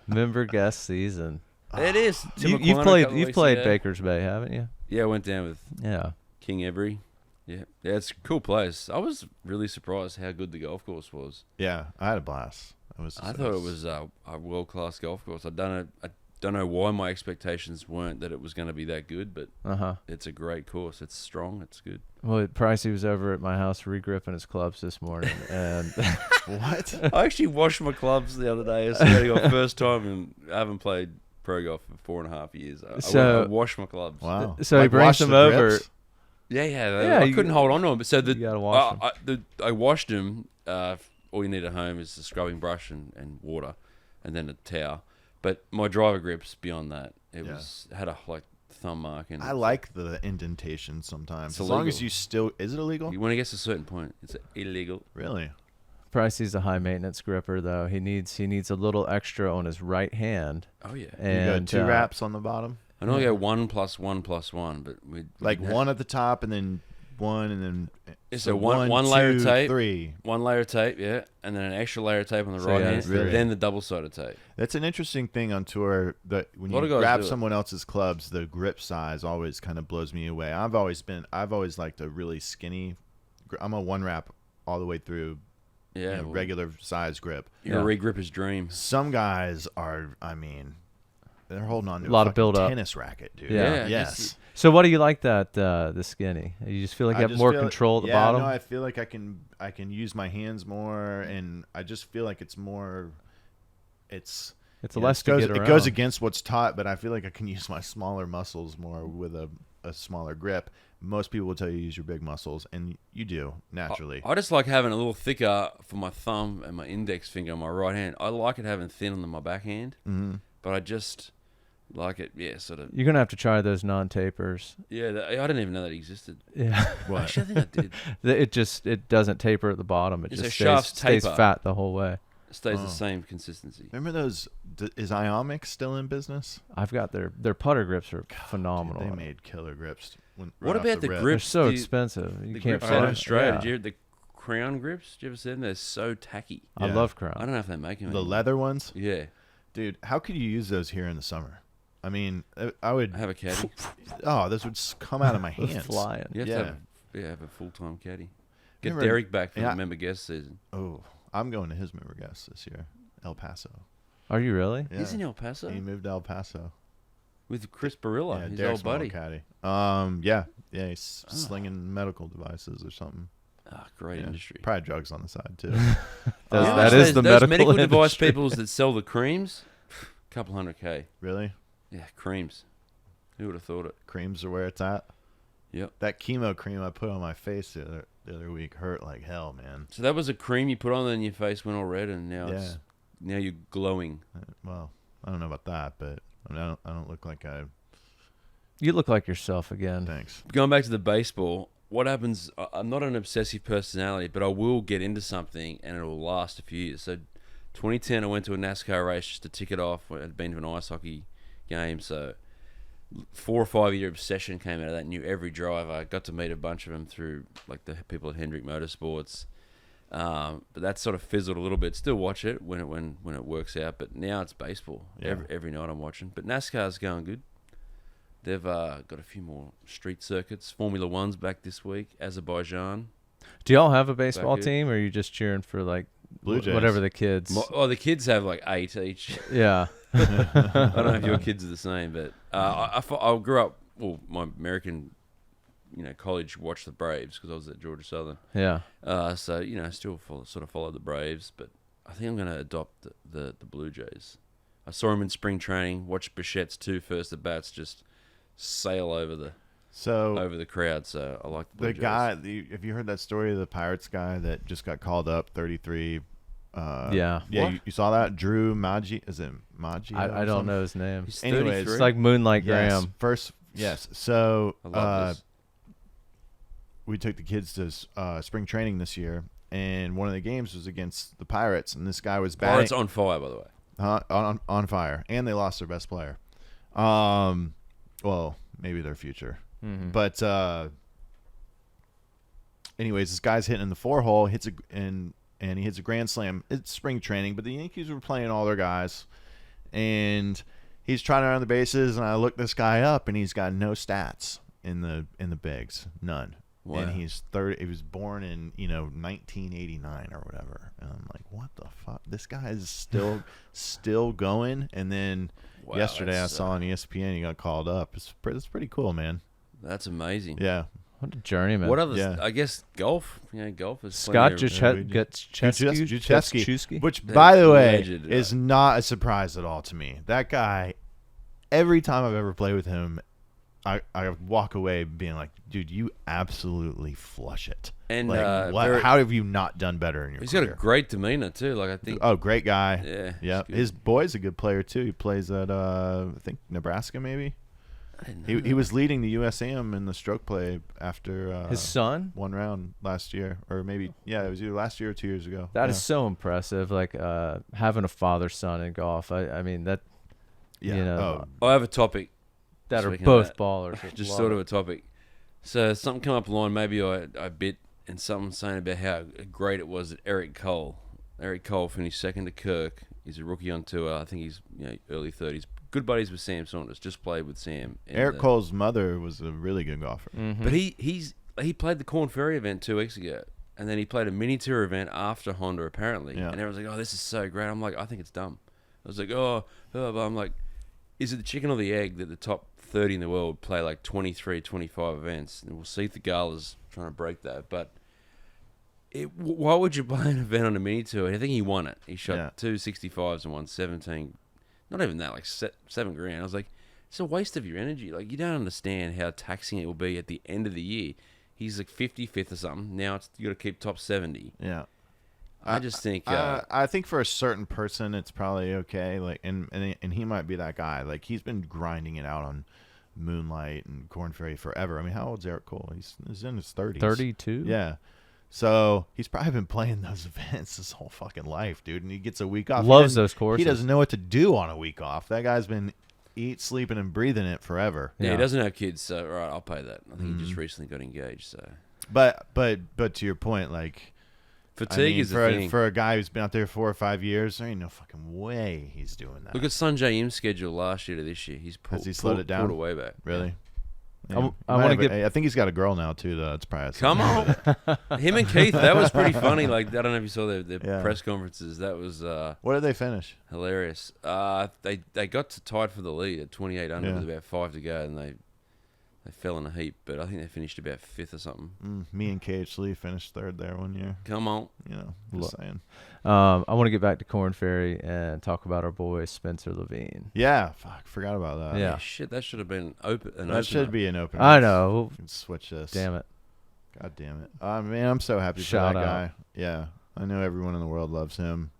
member guest season. It is. Tim You've McQuarrie a played couple you've weeks played ago. Baker's Bay, haven't you? Yeah, I went down with Yeah. King Every. Yeah, it's a cool place. I was really surprised how good the golf course was. Yeah, I had a blast. I thought it was a world-class golf course. I don't know why my expectations weren't that it was going to be that good, but it's a great course. It's strong. It's good. Well, Pricey was over at my house regripping his clubs this morning, and What? I actually washed my clubs the other day. It's my first time, and I haven't played pro golf for 4.5 years. I washed my clubs. Wow. So he brings wash them the over. grips? Yeah. I couldn't hold on to them. So You gotta wash I washed them. All you need at home is a scrubbing brush and water, and then a towel. But my driver grips beyond that, it had a thumb mark in it. I like the indentation sometimes. It's As long as illegal. you still, is it illegal? When it gets to a certain point, it's illegal. Really? Pricey's a high maintenance gripper, though. He needs a little extra on his right hand. Oh yeah. And you got 2 wraps on the bottom, I normally go 1+1+1, but we like didn't have- one at the top, and then one, and then So one layer of 2, tape. 3. One layer of tape, yeah, and then an extra layer of tape on the So right yeah, hand, it's really- then the double-sided tape. That's an interesting thing on tour. That when A lot you of guys grab do it. someone else's clubs, the grip size always kind of blows me away. I've always liked a really skinny. I'm a 1 wrap all the way through. Yeah, well, Regular size grip. You're a regripper's dream. Some guys are. I mean, they're holding on to A lot a of build-up. tennis racket, dude. Yeah. Yes. So what do you like that the skinny? You just feel like you have just more feel- control at the yeah, bottom? No, I feel like I can use my hands more, and I just feel like it's more. It's It's you know, less to get around. It goes against what's taught, but I feel like I can use my smaller muscles more with a smaller grip. Most people will tell you use your big muscles, and you do naturally. I just like having a little thicker for my thumb and my index finger on my right hand. I like it having thin on my backhand, but Like it, yeah, sort of. You're gonna have to try those non-tapers. Yeah, I didn't even know that existed. Yeah. What? Actually, I think I did. It doesn't taper at the bottom. It It's a just shaft stays taper. fat the whole way. It stays Oh. the same consistency. Remember those? Is Iomix still in business? I've got their putter grips are phenomenal. Dude, they made killer grips. What about the rip. They're grips? so The- expensive. You The can't grips find out them. of Australia. Yeah. Did you hear the Crown grips? Did you ever see them? They're so tacky. I Yeah. love I Crown. don't know if they make them. The anymore. leather ones? Yeah, Dude, how could you use those here in the summer? I mean, I would. I have a caddy. Oh, those would come out of my They're hands. flying. You have Yeah. to have a full-time caddy. Get Remember- Derek back for yeah. the member guest season. Oh, I'm going to his member guest this year, El Paso. Are you really? Yeah. He's in El Paso He moved to El Paso. with Chris Barilla, Yeah, his Derek's old my buddy. caddy. Yeah, he's slinging medical devices or something. Ah, great Yeah. industry. Probably drugs on the side too. That is the those medical device industry. people that sell the creams. Couple $100K. Really? Yeah, creams. Who would have thought it? Creams are where it's at. Yep. That chemo cream I put on my face the other week hurt like hell, man. So that was a cream you put on, and your face went all red, and now Yeah. now you're glowing. Well, I don't know about that, but I don't look like I. You look like yourself again. Thanks. Going back to the baseball, what happens? I'm not an obsessive personality, but I will get into something, and it'll last a few years. So, 2010, I went to a NASCAR race just to tick it off. I'd been to an ice hockey game, so 4 or 5 year obsession came out of that. Knew every driver. I got to meet a bunch of them through like the people at Hendrick Motorsports. But that sort of fizzled a little bit. Still watch it when it works out. But now it's baseball. Yeah. Every night I'm watching. But NASCAR's going good. They've got a few more street circuits. Formula One's back this week. Azerbaijan. Do y'all have a baseball Back team, or are you just cheering for like Blue Jays. whatever the kids? Oh, the kids have like 8 each. Yeah. I don't know if your kids are the same, but I grew up. Well, my American, college watched the Braves because I was at Georgia Southern. Yeah. So still sort of follow the Braves, but I think I'm going to adopt the Blue Jays. I saw him in spring training. Watched Bichette's 2 first at bats just sail over the crowd. So I like the Blue The Jays. guy, have you heard that story of the Pirates guy that just got called up, 33? Yeah. Yeah, What? you saw that? Drew Maggi. Is it Maggi? I don't know his name. He's Anyways, 33. It's like Moonlight Yes. Graham. Yes. So I love this. we took the kids to spring training this year, and one of the games was against the Pirates, and this guy was batting. Pirates on fire, by the way. On fire, and they lost their best player. Well, maybe their future, Mhm. but anyways, this guy's hitting in the 4-hole, and he hits a grand slam. It's spring training, but the Yankees were playing all their guys, and he's trying to run the bases, and I look this guy up, and he's got no stats in the bigs, none. Wow. And he's 30. He was born in 1989 or whatever. And I'm like, what the fuck? This guy is still going. And then Wow, yesterday I that's, saw on ESPN he got called up. It's pretty cool, man. That's amazing. Yeah. What a journeyman. What other? Yeah. I guess golf. Golf is Scott plenty of- Juchewski, which, That's by the way, legend. is not a surprise at all to me. That guy, every time I've ever played with him, I walk away being like, dude, you absolutely flush it. And Like, how have you not done better in your he's career? got a great demeanor too. Like I think. Oh, great guy. Yeah. Yeah. he's good. His boy's a good player too. He plays at I think Nebraska maybe. I didn't know He was leading the USAM in the stroke play after His son? one round last year, or maybe it was either last year or 2 years ago. That is so impressive. Like having a father-son in golf. I mean that. yeah. you know, I have a topic. That are Speaking of both that, ballers. Just Love sort it. of a topic. So something come up along. Maybe I bit, and something saying about how great it was that Eric Cole. Eric Cole finished second to Kirk. He's a rookie on tour. I think he's early 30s. Good buddies with Sam Saunders. Just played with Sam. And, Eric Cole's mother was a really good golfer. Mhm. But he played the Korn Ferry event 2 weeks ago, and then he played a mini tour event after Honda apparently. Yeah. And everyone's like, "Oh, this is so great." I'm like, "I think it's dumb." I was like, "Oh," but I'm like, "Is it the chicken or the egg that the top 30 in the world play like 23, 25 events?" And we'll see if the Gala's trying to break that. But why would you play an event on a mini tour? I think he won it. He shot 2 65s and won 17. Not even that, like $7,000. I was like, it's a waste of your energy. Like, you don't understand how taxing it will be at the end of the year. He's like 55th or something. Now you got to keep top 70. Yeah. I just think I think for a certain person it's probably okay. Like and he might be that guy. Like he's been grinding it out on Moonlight and Korn Ferry forever. I mean, how old's Eric Cole? He's in his 30s. 32. Yeah. So he's probably been playing those events his whole fucking life, dude. And he gets a week off. Loves those courses. He doesn't know what to do on a week off. That guy's been sleeping and breathing it forever. Yeah, he doesn't have kids, so right, I'll pay that. I think he just recently got engaged, so. But to your point, like fatigue is for a thing. For a guy who's been out there 4 or 5 years, there ain't no fucking way he's doing that. Look at Sanjay Im's schedule last year to this year. Has he slowed it down? Pulled way back. Really? Yeah. Yeah. I think he's got a girl now too, though. It's probably come on. Him and Keith, that was pretty funny. Like I don't know if you saw their press conferences. That was what did they finish? Hilarious. They got to tied for the lead at 28 under with about 5 to go, and they fell in a heap. But I think they finished about 5th or something. Me and KH Lee finished 3rd there one year. Come on, just saying. I want to get back to Korn Ferry and talk about our boy Spencer Levin. Yeah, fuck, forgot about that. Yeah, shit, that should have been open. That should be an open. I know. We can switch this. Damn it. God damn it. Man, I'm so happy for that guy. Yeah, I know everyone in the world loves him.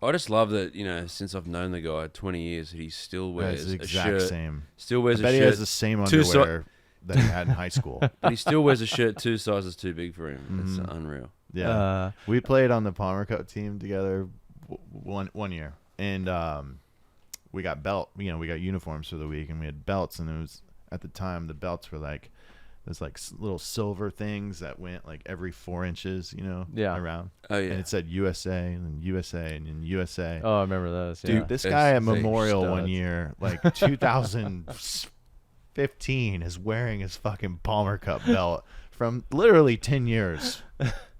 I just love that, since I've known the guy 20 years, he still wears a shirt. Same. Still wears I bet a shirt. He has the same underwear that he had in high school. But he still wears a shirt 2 sizes too big for him. It's unreal. Yeah. We played on the Palmer Cup team together one year. And we got we got uniforms for the week, and we had belts, and it was at the time the belts were like there's like little silver things that went like every 4 inches, around. Oh yeah. And it said USA and then USA and then USA. Oh, I remember those. Yeah. Dude, this guy at Memorial one year, like 2015, is wearing his fucking Palmer Cup belt from literally 10 years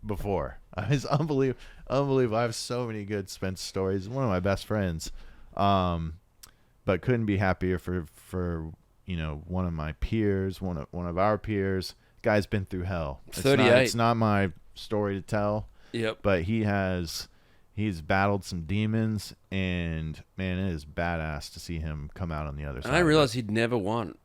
before. It's unbelievable. I have so many good Spence stories. One of my best friends, but couldn't be happier for one of my peers, one of our peers. Guy's been through hell. 38. It's not my story to tell. Yep. But he's battled some demons, and man, it is badass to see him come out on the other side. And I realized he'd never won.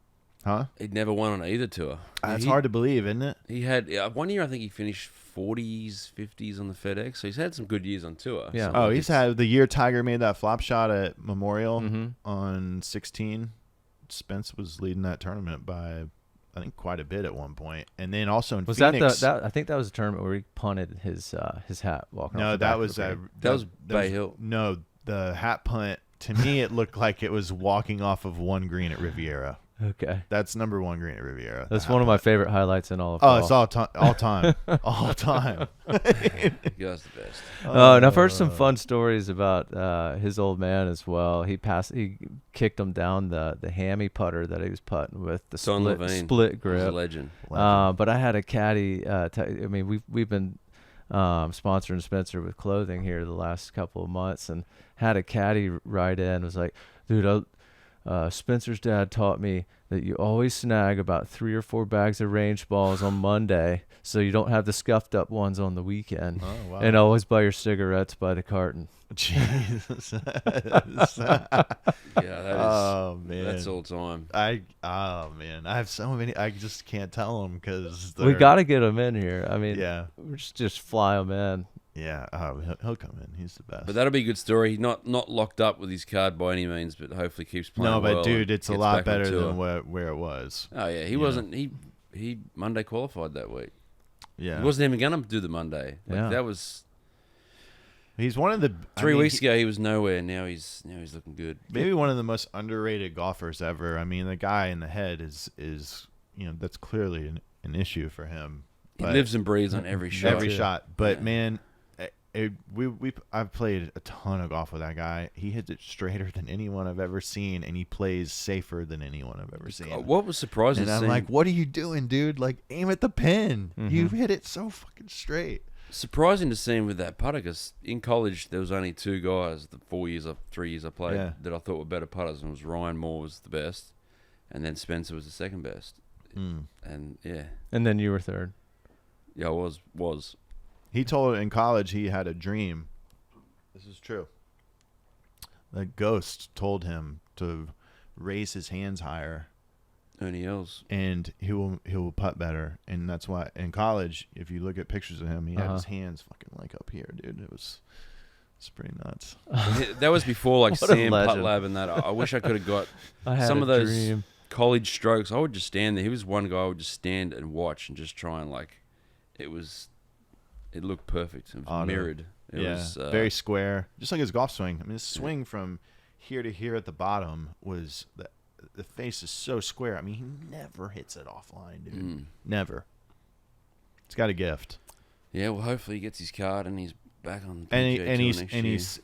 Huh? He'd never won on either tour. That's hard to believe, isn't it? He had one year. I think he finished 40s, 50s on the FedEx. So he's had some good years on tour. Yeah. So he's had the year Tiger made that flop shot at Memorial on 16. Spence was leading that tournament by, I think, quite a bit at one point. And then also in Phoenix. I think that was a tournament where he punted his hat walking off. No, that was Bay Hill. No, the hat punt. To me, it looked like it was walking off of one green at Riviera. Okay. That's number 1 green at Riviera. That's one of my favorite highlights in all of golf. It's all time. All time. He was the best. And I've heard some fun stories about his old man as well. He kicked him down the hammy putter that he was putting with the split grip. He's a legend. But I had a caddy. We've been sponsoring Spencer with clothing here the last couple of months, and had a caddy write in, was like, dude, Spencer's dad taught me that you always snag about 3 or 4 bags of range balls on Monday, so you don't have the scuffed up ones on the weekend. Oh, wow. And always buy your cigarettes by the carton. Jesus. Oh man, that's all time. I have so many. I just can't tell them because we got to get them in here. I mean, yeah, just fly them in. Yeah, he'll come in. He's the best. But that'll be a good story. He's not locked up with his card by any means, but hopefully keeps playing. No, but well dude, it's a lot better than where it was. Oh yeah, he wasn't. He Monday qualified that week. Yeah, he wasn't even gonna do the Monday. That was. He's one of the 3 weeks ago. He was nowhere. Now he's looking good. Maybe one of the most underrated golfers ever. I mean, the guy in the head is that's clearly an issue for him. He lives and breathes on every shot. Every shot, but man. I've played a ton of golf with that guy. He hits it straighter than anyone I've ever seen, and he plays safer than anyone I've ever seen. What was surprising? And I'm like, what are you doing, dude? Like, aim at the pin. You hit it so fucking straight. Surprising to see him with that putter, because in college there was only 2 guys the 3 years I played that I thought were better putters, and it was Ryan Moore was the best, and then Spencer was the second best, and yeah. And then you were third. Yeah, I was. He told in college he had a dream. This is true. The ghost told him to raise his hands higher Ernie Els. And he will putt better. And that's why in college, if you look at pictures of him, he had his hands fucking like up here, dude. It's pretty nuts. That was before like What a Sam Putt legend. Lab and that. I wish I could have got I had some a of those dream. college strokes. I would just stand there. He was one guy I would just stand and watch and just try and like, it looked perfect. It was mirrored. It was very square, just like his golf swing. I mean, his swing from here to here at the bottom was the face is so square. I mean, he never hits it offline, dude. Never. It's got a gift. Yeah, well, hopefully he gets his card and he's back on the PGA Tour next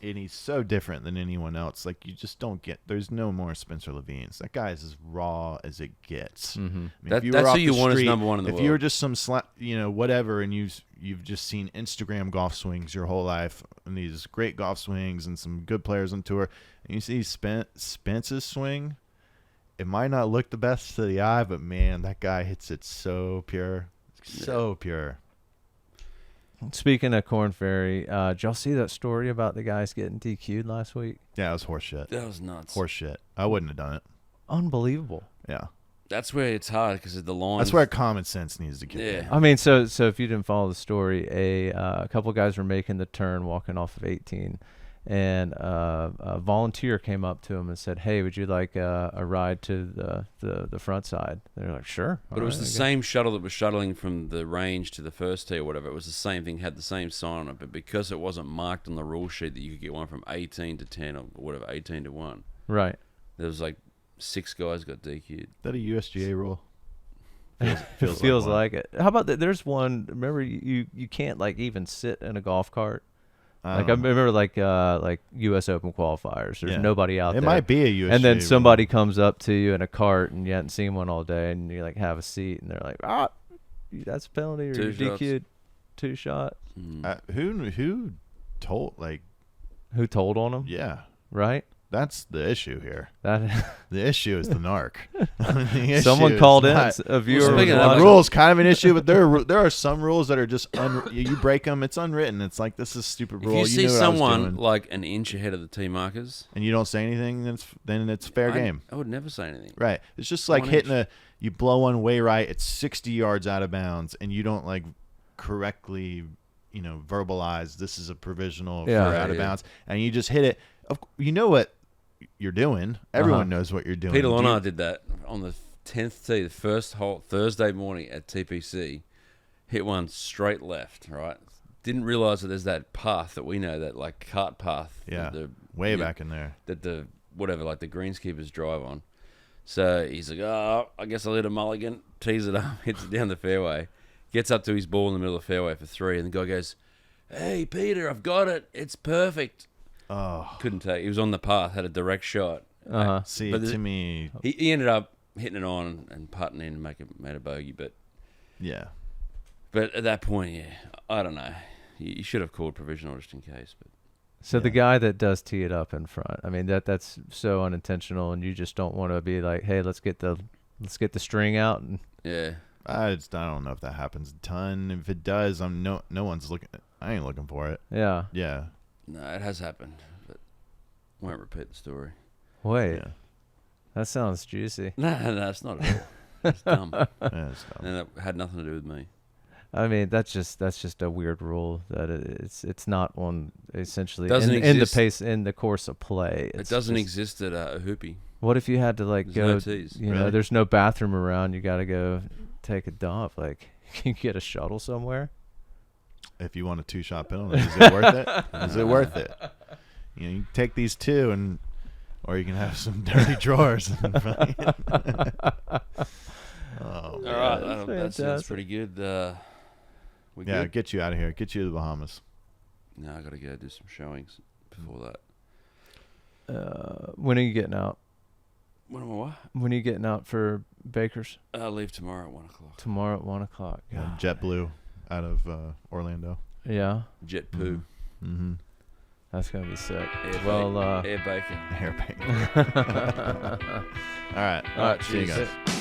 year. He's so different than anyone else. Like, you just don't get. There's no more Spencer Levins. That guy is as raw as it gets. Mm-hmm. I mean, That's who you want as number one in the world. If you were just some whatever, and you've just seen Instagram golf swings your whole life, and these great golf swings and some good players on tour, and you see Spence's swing, it might not look the best to the eye, but man, that guy hits it so pure, so pure. Speaking of Korn Ferry, did y'all see that story about the guys getting DQ'd last week? Yeah, it was horseshit. That was nuts. Horseshit. I wouldn't have done it. Unbelievable. Yeah. That's where it's hard because of the lines. That's where common sense needs to kick in. I mean, so if you didn't follow the story, a couple guys were making the turn, walking off of 18, and a volunteer came up to him and said, "Hey, would you like a ride to the front side?" They're like, "Sure." But it was the same shuttle that was shuttling from the range to the first tee or whatever. It was the same thing, had the same sign on it, but because it wasn't marked on the rule sheet that you could get one from 18 to 10 or whatever, 18 to 1. Right. There was like 6 guys got DQ'd. Is that a USGA rule? Feels like it. How about that? There's one. Remember, you can't like even sit in a golf cart. I remember like U.S. Open qualifiers. There's nobody out there. It might be a USGA and then rule. somebody comes up to you in a cart and you hadn't seen one all day, and you like have a seat, and they're like, that's a penalty, or you're DQ'd, 2 shot. Who told Who told on them? Yeah, Right. that's the issue here. That The issue is the narc. The issue someone is called in. not- A viewer. speaking was of The watching. rules kind of an issue, but there are some rules that are just you break them. It's unwritten. It's like, this is a stupid If rule. you knew see what I was someone doing. like an inch ahead of the tee markers, and you don't say anything, then it's fair game. I would never say anything. Right. It's just like 1 hitting you blow one way right, it's 60 yards out of bounds, and you don't like correctly, verbalize this is a provisional for out of bounds, and you just hit it. You know what you're doing. Everyone knows what you're doing. Peter Lonard did that on the 10th tee, the first hole, Thursday morning at TPC. Hit one straight left, right? Didn't realize that there's that path that we know, that like cart path. Yeah, way back in there. That the like the greenskeepers drive on. So he's like, I guess I'll hit a mulligan. Tees it up, hits it down the fairway. Gets up to his ball in the middle of the fairway for 3, and the guy goes, "Hey, Peter, I've got it. It's perfect." Oh, Couldn't take. He was on the path, had a direct shot. see, But to me, he ended up hitting it on and putting in and made a bogey. But at that point, I don't know. You should have called provisional just in case. But So the guy that does tee it up in front, I mean that's so unintentional, and you just don't want to be like, "Hey, let's get the string out." And yeah, I don't know if that happens a ton. If it does, no one's looking. I ain't looking for it. yeah. no, it has happened, but won't repeat the story. Wait, Yeah. that sounds juicy. No, it's not at all. It's dumb, Yeah, it's dumb. and it had nothing to do with me. I mean, that's just a weird rule that it's not on essentially Doesn't in the course of play. It doesn't exist at a hoopie. What if you had to like There's go? no tees. Really? There's no bathroom around. You got to go take a dump. Like, can you get a shuttle somewhere? If you want a 2-shot penalty, is it worth it? Is it worth it? You take these 2, or you can have some dirty drawers. All Man. right, that sounds fantastic. pretty good. We Yeah, good? get you out of here. Get you to the Bahamas. No, I got to go do some showings before that. When are you getting out? When am I what? When are you getting out for Baker's? I'll leave tomorrow at 1 o'clock. Tomorrow at 1 o'clock. Yeah, JetBlue out of Orlando. Yeah, Jet poo. Mm-hmm. that's gonna be sick. Air bacon. Hair paint. All right. All right, See you cheers. guys.